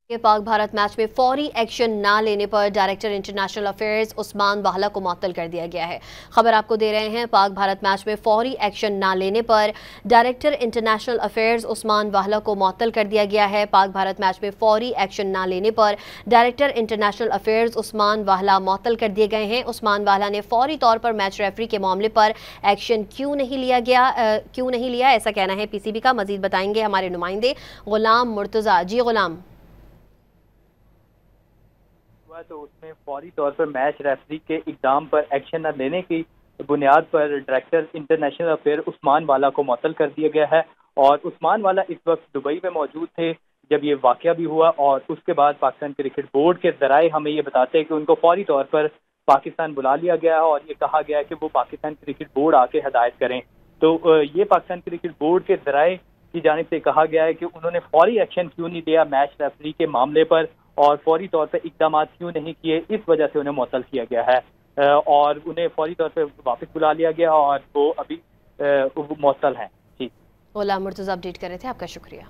के पाक भारत मैच में फौरी एक्शन ना लेने पर डायरेक्टर इंटरनेशनल अफेयर्स उस्मान वाहला को मुअत्तल कर दिया गया है। खबर आपको दे रहे हैं, पाक भारत मैच में फौरी एक्शन ना लेने पर डायरेक्टर इंटरनेशनल अफेयर्स उस्मान वाहला को मुअत्तल कर दिया गया है। पाक भारत मैच में फौरी एक्शन ना लेने पर डायरेक्टर इंटरनेशनल अफेयर्स उस्मान वाहला मुअत्तल कर दिए गए हैं। उस्मान वाहला ने फौरी तौर पर मैच रेफरी के मामले पर एक्शन क्यों नहीं लिया, ऐसा कहना है पीसीबी का। मजीद बताएंगे हमारे नुमाइंदे गुलाम मुर्तज़ा। जी गुलाम। तो उसमें फौरी तौर पर मैच रेफरी के इक़दाम पर एक्शन न लेने की बुनियाद पर डायरेक्टर इंटरनेशनल अफेयर उस्मान वाला को मुअत्तल कर दिया गया है। और उस्मान वाला इस वक्त दुबई में मौजूद थे जब ये वाक़या भी हुआ, और उसके बाद पाकिस्तान क्रिकेट बोर्ड के ज़राए हमें ये बताते हैं कि उनको फौरी तौर पर पाकिस्तान बुला लिया गया है और ये कहा गया है कि वो पाकिस्तान क्रिकेट बोर्ड आके हदायत करें। तो ये पाकिस्तान क्रिकेट बोर्ड के ज़राए की जानिब से कहा गया है कि उन्होंने फौरी एक्शन क्यों नहीं लिया मैच रेफरी के मामले पर, और फौरी तौर पर इक़दाम क्यों नहीं किए, इस वजह से उन्हें मुअत्तल किया गया है और उन्हें फौरी तौर पर वापस बुला लिया गया और वो अभी मुअत्तल हैं। जी गुलाम मुर्तज़ा अपडेट कर रहे थे, आपका शुक्रिया।